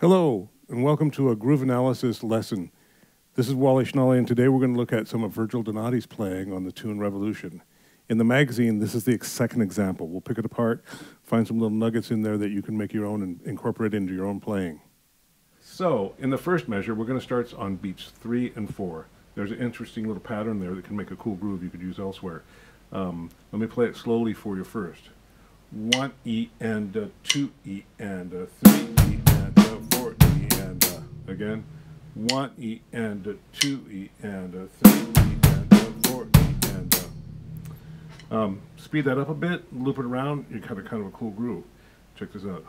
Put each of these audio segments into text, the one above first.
Hello, and welcome to a groove analysis lesson. This is Wally Schnalle, and today we're going to look at some of Virgil Donati's playing on the tune Revolution. In the magazine, this is the second example. We'll pick it apart, find some little nuggets in there that you can make your own and incorporate into your own playing. So, in the first measure, we're going to start on beats 3 and 4. There's an interesting little pattern there that can make a cool groove you could use elsewhere. Let me play it slowly for you first. 1 E and a 2 E and a 3 E and a 4 E and a, again. 1 E and a 2 E and a 3 E and a 4 E and a. Speed that up a bit, loop it around, you got kind of a cool groove. Check this out.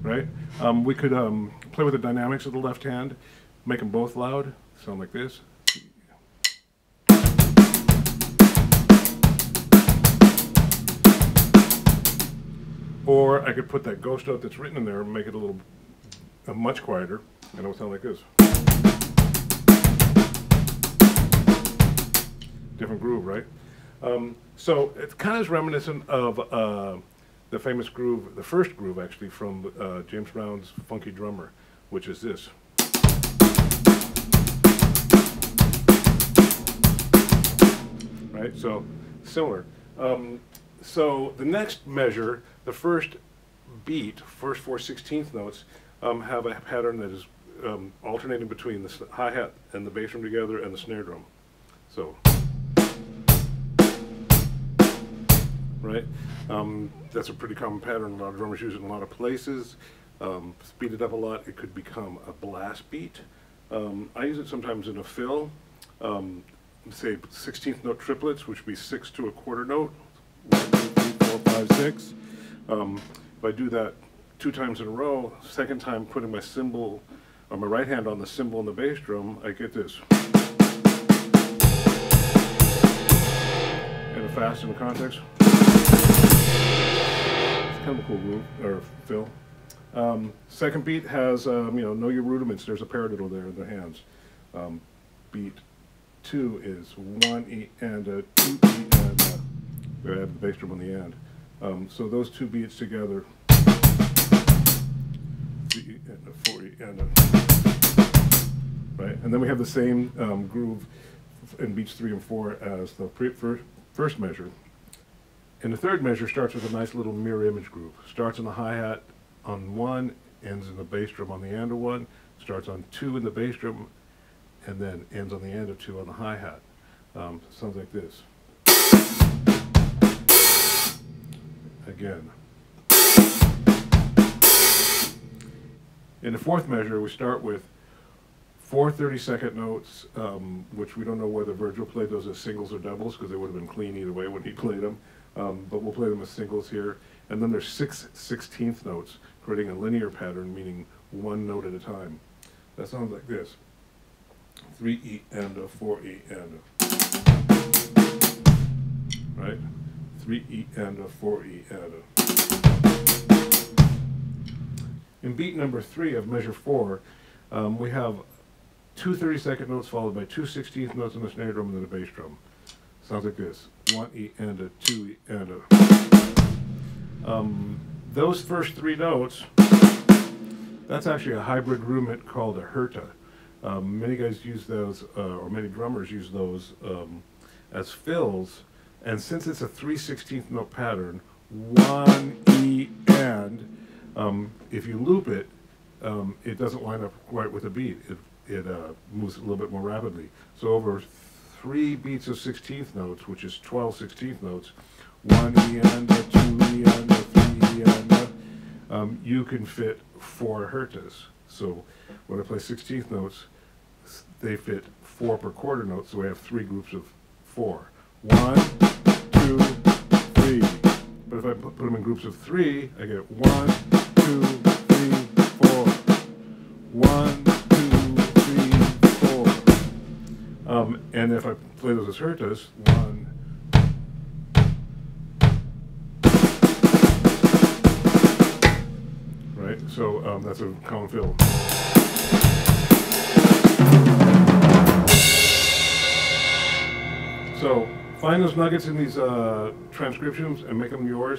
Right? We could play with the dynamics of the left hand, make them both loud, sound like this. Or I could put that ghost note that's written in there and make it much quieter, and it would sound like this. Different groove, right? So it kind of is reminiscent of the famous groove, the first groove actually, from James Brown's Funky Drummer, which is this. Right, so similar. So the next measure, the first beat, first 4/16 notes, have a pattern that is alternating between the hi-hat and the bass drum together and the snare drum. So, right? That's a pretty common pattern. A lot of drummers use it in a lot of places. Speed it up a lot, it could become a blast beat. I use it sometimes in a fill. Say 16th note triplets, which would be 6 to a quarter note. 1, 2, 3, 4, 5, 6. If I do that 2 times in a row, second time putting my cymbal, or my right hand on the cymbal and the bass drum, I get this. And a fast in the context. It's kind of a cool groove, or fill. Second beat has, know your rudiments. There's a paradiddle there in the hands. Beat 2 is 1 E and a 2 E and a, I have the bass drum on the end. So those two beats together, 3 E and a 4 E and a, right? And then we have the same groove in beats 3 and 4 as the first measure. And the third measure starts with a nice little mirror image groove. Starts on the hi-hat on 1, ends in the bass drum on the end of 1, starts on 2 in the bass drum, and then ends on the end of 2 on the hi-hat. Sounds like this. Again. In the fourth measure, we start with 4 30-second notes, which we don't know whether Virgil played those as singles or doubles, because they would have been clean either way when he played them. But we'll play them as singles here. And then there's 6 16th notes, creating a linear pattern, meaning 1 note at a time. That sounds like this. 3 E and a 4 E and a, right? 3 E and a 4 E and a. In beat number 3 of measure 4, we have 2 30-second notes followed by 2 16th notes on the snare drum and then the bass drum. Sounds like this. 1 E and a 2 E and a. Those first 3 notes, that's actually a hybrid rudiment called a herta. Many guys use those, or many drummers use those as fills, and since it's a 3/16th note pattern, 1 E and, if you loop it, it doesn't line up quite with the beat. It moves a little bit more rapidly. So over 3 beats of 16th notes, which is 12 16th notes, 1 E and a 2 E and a 3 E and a, you can fit 4 hertas. So when I play 16th notes, they fit 4 per quarter note, so we have 3 groups of 4. 1, 2, 3. But if I put them in groups of 3, I get 1, 2, 3, 4. 1, 2, 3, 4. And if I play those as hertas, 1. Right? So that's a common fill. So Find those nuggets in these transcriptions and make them yours.